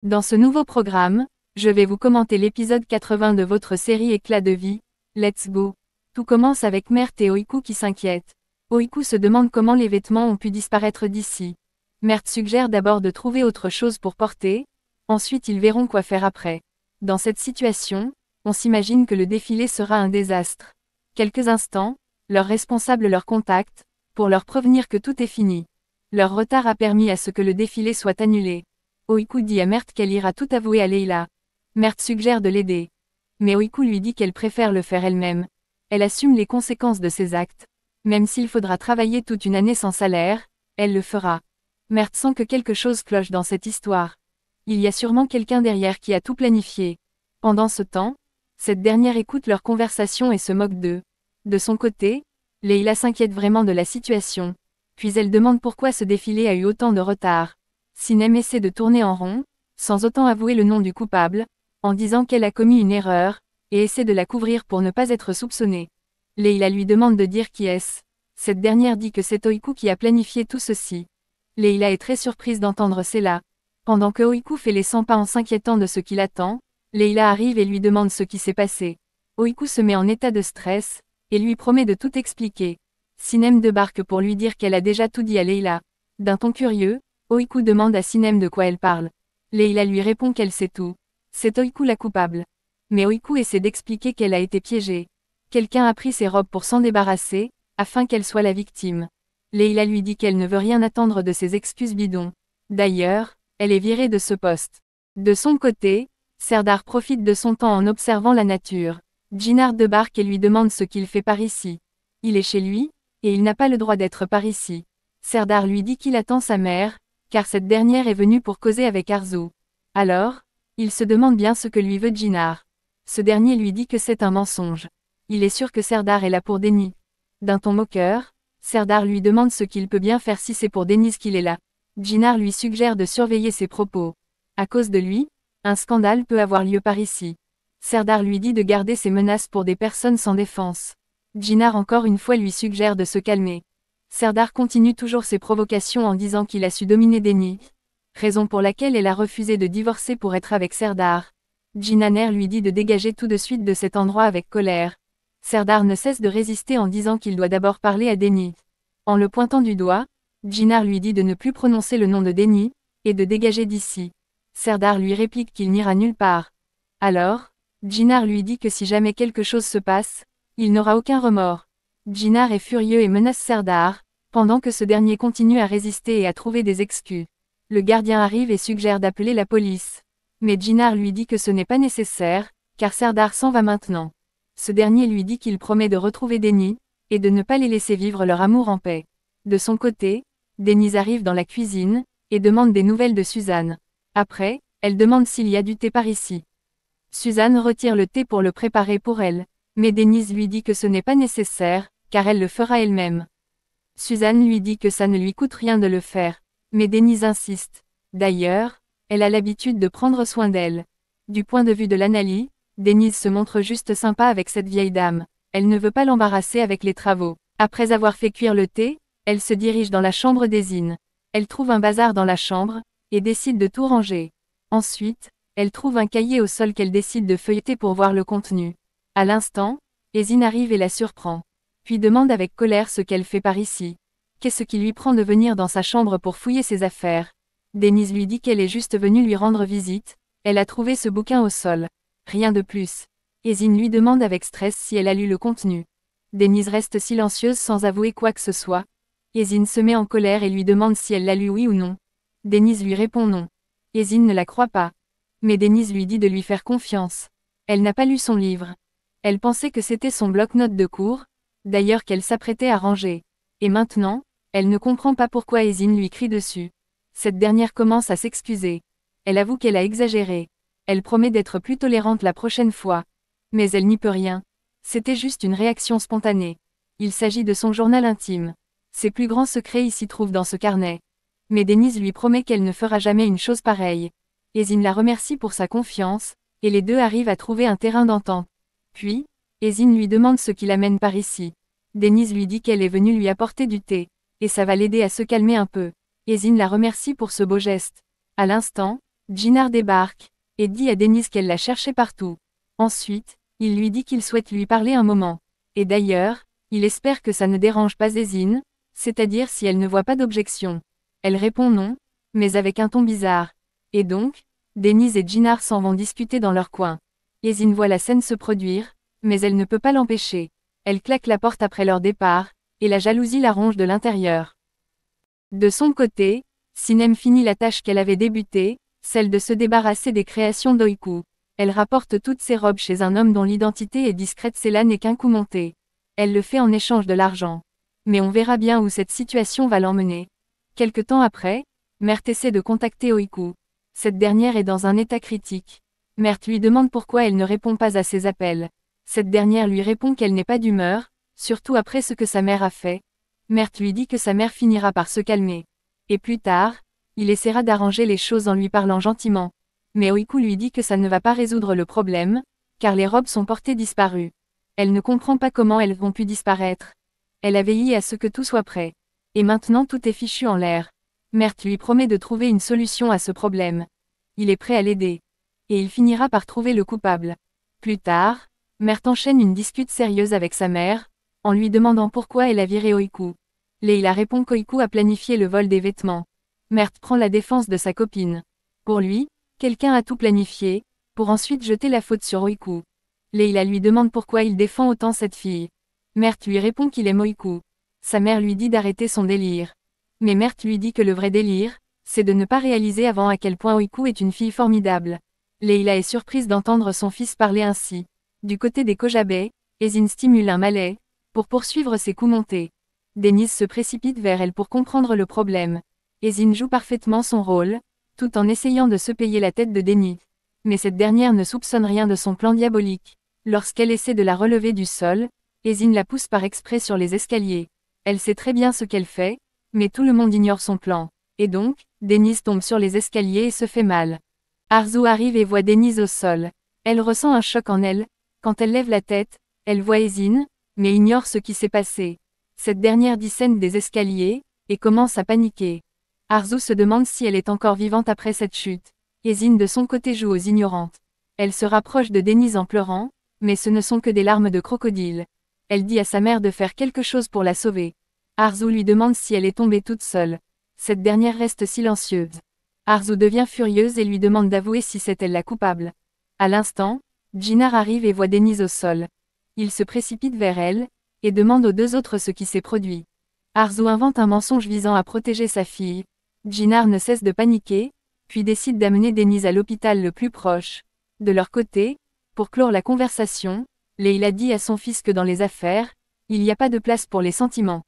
Dans ce nouveau programme, je vais vous commenter l'épisode 80 de votre série Éclat de vie. Let's go! Tout commence avec Mert et Oiku qui s'inquiètent. Oiku se demande comment les vêtements ont pu disparaître d'ici. Mert suggère d'abord de trouver autre chose pour porter, ensuite ils verront quoi faire après. Dans cette situation, on s'imagine que le défilé sera un désastre. Quelques instants, leur responsable leur contacte, pour leur prévenir que tout est fini. Leur retard a permis à ce que le défilé soit annulé. Oiku dit à Mert qu'elle ira tout avouer à Leila. Mert suggère de l'aider. Mais Oiku lui dit qu'elle préfère le faire elle-même. Elle assume les conséquences de ses actes. Même s'il faudra travailler toute une année sans salaire, elle le fera. Mert sent que quelque chose cloche dans cette histoire. Il y a sûrement quelqu'un derrière qui a tout planifié. Pendant ce temps, cette dernière écoute leur conversation et se moque d'eux. De son côté, Leila s'inquiète vraiment de la situation. Puis elle demande pourquoi ce défilé a eu autant de retard. Sinem essaie de tourner en rond, sans autant avouer le nom du coupable, en disant qu'elle a commis une erreur, et essaie de la couvrir pour ne pas être soupçonnée. Leila lui demande de dire qui est-ce. Cette dernière dit que c'est Oiku qui a planifié tout ceci. Leila est très surprise d'entendre cela. Pendant que Oiku fait les 100 pas en s'inquiétant de ce qui l'attend, Leila arrive et lui demande ce qui s'est passé. Oiku se met en état de stress, et lui promet de tout expliquer. Sinem débarque pour lui dire qu'elle a déjà tout dit à Leila. D'un ton curieux, Oiku demande à Sinem de quoi elle parle. Leila lui répond qu'elle sait tout. C'est Oiku la coupable. Mais Oiku essaie d'expliquer qu'elle a été piégée. Quelqu'un a pris ses robes pour s'en débarrasser, afin qu'elle soit la victime. Leila lui dit qu'elle ne veut rien attendre de ses excuses bidons. D'ailleurs, elle est virée de ce poste. De son côté, Serdar profite de son temps en observant la nature. Djinar débarque et lui demande ce qu'il fait par ici. Il est chez lui, et il n'a pas le droit d'être par ici. Serdar lui dit qu'il attend sa mère, car cette dernière est venue pour causer avec Arzu. Alors, il se demande bien ce que lui veut Djinar. Ce dernier lui dit que c'est un mensonge. Il est sûr que Serdar est là pour Denis. D'un ton moqueur, Serdar lui demande ce qu'il peut bien faire si c'est pour Denis qu'il est là. Djinar lui suggère de surveiller ses propos. À cause de lui, un scandale peut avoir lieu par ici. Serdar lui dit de garder ses menaces pour des personnes sans défense. Djinar encore une fois lui suggère de se calmer. Serdar continue toujours ses provocations en disant qu'il a su dominer Denis, raison pour laquelle elle a refusé de divorcer pour être avec Serdar. Djinaner lui dit de dégager tout de suite de cet endroit avec colère. Serdar ne cesse de résister en disant qu'il doit d'abord parler à Denis. En le pointant du doigt, Djinar lui dit de ne plus prononcer le nom de Denis, et de dégager d'ici. Serdar lui réplique qu'il n'ira nulle part. Alors, Djinar lui dit que si jamais quelque chose se passe, il n'aura aucun remords. Djinar est furieux et menace Serdar, pendant que ce dernier continue à résister et à trouver des excuses. Le gardien arrive et suggère d'appeler la police. Mais Djinar lui dit que ce n'est pas nécessaire, car Serdar s'en va maintenant. Ce dernier lui dit qu'il promet de retrouver Denis, et de ne pas les laisser vivre leur amour en paix. De son côté, Denis arrive dans la cuisine, et demande des nouvelles de Suzanne. Après, elle demande s'il y a du thé par ici. Suzanne retire le thé pour le préparer pour elle. Mais Denise lui dit que ce n'est pas nécessaire, car elle le fera elle-même. Suzanne lui dit que ça ne lui coûte rien de le faire. Mais Denise insiste. D'ailleurs, elle a l'habitude de prendre soin d'elle. Du point de vue de l'analyse, Denise se montre juste sympa avec cette vieille dame. Elle ne veut pas l'embarrasser avec les travaux. Après avoir fait cuire le thé, elle se dirige dans la chambre d'Ezine. Elle trouve un bazar dans la chambre, et décide de tout ranger. Ensuite, elle trouve un cahier au sol qu'elle décide de feuilleter pour voir le contenu. À l'instant, Ezine arrive et la surprend. Puis demande avec colère ce qu'elle fait par ici. Qu'est-ce qui lui prend de venir dans sa chambre pour fouiller ses affaires? Denise lui dit qu'elle est juste venue lui rendre visite, elle a trouvé ce bouquin au sol. Rien de plus. Ezine lui demande avec stress si elle a lu le contenu. Denise reste silencieuse sans avouer quoi que ce soit. Ezine se met en colère et lui demande si elle l'a lu oui ou non. Denise lui répond non. Ezine ne la croit pas. Mais Denise lui dit de lui faire confiance. Elle n'a pas lu son livre. Elle pensait que c'était son bloc-notes de cours, d'ailleurs qu'elle s'apprêtait à ranger. Et maintenant, elle ne comprend pas pourquoi Ezine lui crie dessus. Cette dernière commence à s'excuser. Elle avoue qu'elle a exagéré. Elle promet d'être plus tolérante la prochaine fois. Mais elle n'y peut rien. C'était juste une réaction spontanée. Il s'agit de son journal intime. Ses plus grands secrets y s'y trouvent dans ce carnet. Mais Denise lui promet qu'elle ne fera jamais une chose pareille. Ezine la remercie pour sa confiance, et les deux arrivent à trouver un terrain d'entente. Puis, Ezine lui demande ce qui l'amène par ici. Denise lui dit qu'elle est venue lui apporter du thé, et ça va l'aider à se calmer un peu. Ezine la remercie pour ce beau geste. À l'instant, Djinar débarque, et dit à Denise qu'elle l'a cherché partout. Ensuite, il lui dit qu'il souhaite lui parler un moment. Et d'ailleurs, il espère que ça ne dérange pas Yezin, c'est-à-dire si elle ne voit pas d'objection. Elle répond non, mais avec un ton bizarre. Et donc, Denise et Djinar s'en vont discuter dans leur coin. Yezin voit la scène se produire, mais elle ne peut pas l'empêcher. Elle claque la porte après leur départ, et la jalousie la ronge de l'intérieur. De son côté, Sinem finit la tâche qu'elle avait débutée, celle de se débarrasser des créations d'Oiku. Elle rapporte toutes ses robes chez un homme dont l'identité est discrète, cela n'est qu'un coup monté. Elle le fait en échange de l'argent. Mais on verra bien où cette situation va l'emmener. Quelque temps après, Mert essaie de contacter Oiku. Cette dernière est dans un état critique. Mert lui demande pourquoi elle ne répond pas à ses appels. Cette dernière lui répond qu'elle n'est pas d'humeur, surtout après ce que sa mère a fait. Mert lui dit que sa mère finira par se calmer. Et plus tard, il essaiera d'arranger les choses en lui parlant gentiment. Mais Oiku lui dit que ça ne va pas résoudre le problème, car les robes sont portées disparues. Elle ne comprend pas comment elles vont pu disparaître. Elle a veillé à ce que tout soit prêt. Et maintenant tout est fichu en l'air. Mert lui promet de trouver une solution à ce problème. Il est prêt à l'aider. Et il finira par trouver le coupable. Plus tard, Mert enchaîne une dispute sérieuse avec sa mère, en lui demandant pourquoi elle a viré Oiku. Leila répond qu'Oiku a planifié le vol des vêtements. Mert prend la défense de sa copine. Pour lui, quelqu'un a tout planifié, pour ensuite jeter la faute sur Oiku. Leila lui demande pourquoi il défend autant cette fille. Mert lui répond qu'il aime Oiku. Sa mère lui dit d'arrêter son délire. Mais Mert lui dit que le vrai délire, c'est de ne pas réaliser avant à quel point Oiku est une fille formidable. Leila est surprise d'entendre son fils parler ainsi. Du côté des Kojabé, Yezin stimule un malais, pour poursuivre ses coups montés. Denise se précipite vers elle pour comprendre le problème. Yezin joue parfaitement son rôle, tout en essayant de se payer la tête de Denise. Mais cette dernière ne soupçonne rien de son plan diabolique. Lorsqu'elle essaie de la relever du sol, Yezin la pousse par exprès sur les escaliers. Elle sait très bien ce qu'elle fait, mais tout le monde ignore son plan. Et donc, Denise tombe sur les escaliers et se fait mal. Arzu arrive et voit Denise au sol. Elle ressent un choc en elle. Quand elle lève la tête, elle voit Yezin, mais ignore ce qui s'est passé. Cette dernière descend des escaliers, et commence à paniquer. Arzu se demande si elle est encore vivante après cette chute. Yezin de son côté joue aux ignorantes. Elle se rapproche de Denise en pleurant, mais ce ne sont que des larmes de crocodile. Elle dit à sa mère de faire quelque chose pour la sauver. Arzu lui demande si elle est tombée toute seule. Cette dernière reste silencieuse. Arzu devient furieuse et lui demande d'avouer si c'est elle la coupable. À l'instant, Djinar arrive et voit Denise au sol. Il se précipite vers elle, et demande aux deux autres ce qui s'est produit. Arzu invente un mensonge visant à protéger sa fille. Djinar ne cesse de paniquer, puis décide d'amener Denise à l'hôpital le plus proche. De leur côté, pour clore la conversation, Leila dit à son fils que dans les affaires, il n'y a pas de place pour les sentiments.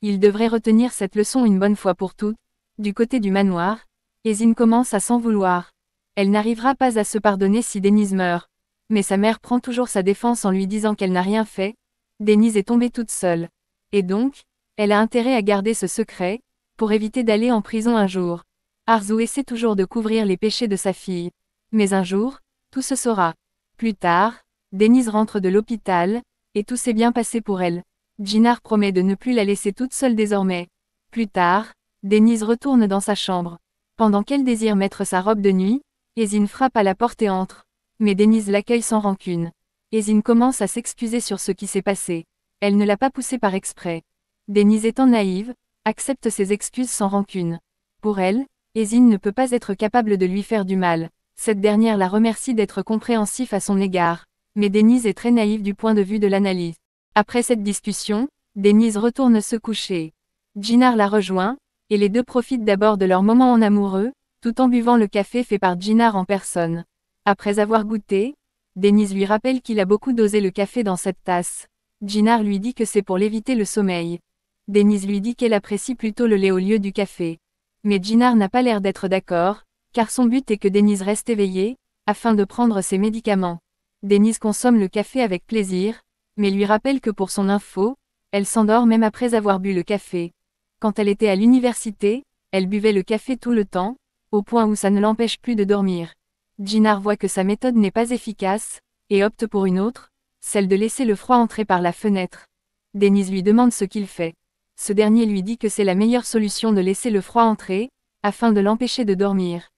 Il devrait retenir cette leçon une bonne fois pour toutes. Du côté du manoir, Yezin commence à s'en vouloir. Elle n'arrivera pas à se pardonner si Denise meurt. Mais sa mère prend toujours sa défense en lui disant qu'elle n'a rien fait. Denise est tombée toute seule. Et donc, elle a intérêt à garder ce secret, pour éviter d'aller en prison un jour. Arzu essaie toujours de couvrir les péchés de sa fille. Mais un jour, tout se saura. Plus tard, Denise rentre de l'hôpital, et tout s'est bien passé pour elle. Djinar promet de ne plus la laisser toute seule désormais. Plus tard, Denise retourne dans sa chambre. Pendant qu'elle désire mettre sa robe de nuit, Yezin frappe à la porte et entre. Mais Denise l'accueille sans rancune. Yezin commence à s'excuser sur ce qui s'est passé. Elle ne l'a pas poussé par exprès. Denise étant naïve, accepte ses excuses sans rancune. Pour elle, Yezin ne peut pas être capable de lui faire du mal. Cette dernière la remercie d'être compréhensif à son égard. Mais Denise est très naïve du point de vue de l'analyse. Après cette discussion, Denise retourne se coucher. Djinar la rejoint, et les deux profitent d'abord de leur moment en amoureux, tout en buvant le café fait par Djinar en personne. Après avoir goûté, Denise lui rappelle qu'il a beaucoup dosé le café dans cette tasse. Djinar lui dit que c'est pour l'éviter le sommeil. Denise lui dit qu'elle apprécie plutôt le lait au lieu du café. Mais Djinar n'a pas l'air d'être d'accord, car son but est que Denise reste éveillée, afin de prendre ses médicaments. Denise consomme le café avec plaisir, mais lui rappelle que pour son info, elle s'endort même après avoir bu le café. Quand elle était à l'université, elle buvait le café tout le temps, au point où ça ne l'empêche plus de dormir. Djinar voit que sa méthode n'est pas efficace, et opte pour une autre, celle de laisser le froid entrer par la fenêtre. Denise lui demande ce qu'il fait. Ce dernier lui dit que c'est la meilleure solution de laisser le froid entrer, afin de l'empêcher de dormir.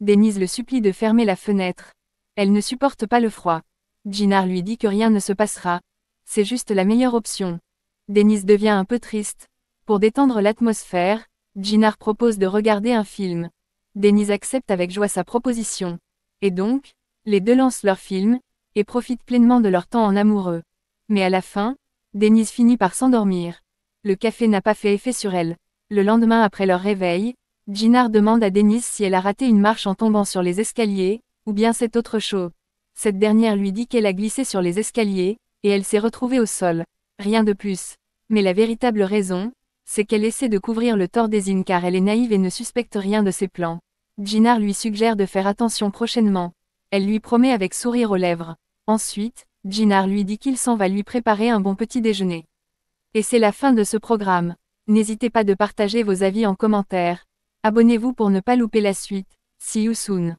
Denise le supplie de fermer la fenêtre. Elle ne supporte pas le froid. Jinar lui dit que rien ne se passera. C'est juste la meilleure option. Denise devient un peu triste. Pour détendre l'atmosphère, Jinar propose de regarder un film. Denise accepte avec joie sa proposition. Et donc, les deux lancent leur film, et profitent pleinement de leur temps en amoureux. Mais à la fin, Denise finit par s'endormir. Le café n'a pas fait effet sur elle. Le lendemain après leur réveil, Jinar demande à Denise si elle a raté une marche en tombant sur les escaliers, ou bien c'est autre chose. Cette dernière lui dit qu'elle a glissé sur les escaliers, et elle s'est retrouvée au sol. Rien de plus. Mais la véritable raison, c'est qu'elle essaie de couvrir le tort d'Ezine car elle est naïve et ne suspecte rien de ses plans. Jinar lui suggère de faire attention prochainement. Elle lui promet avec sourire aux lèvres. Ensuite, Jinar lui dit qu'il s'en va lui préparer un bon petit déjeuner. Et c'est la fin de ce programme. N'hésitez pas de partager vos avis en commentaire. Abonnez-vous pour ne pas louper la suite. See you soon.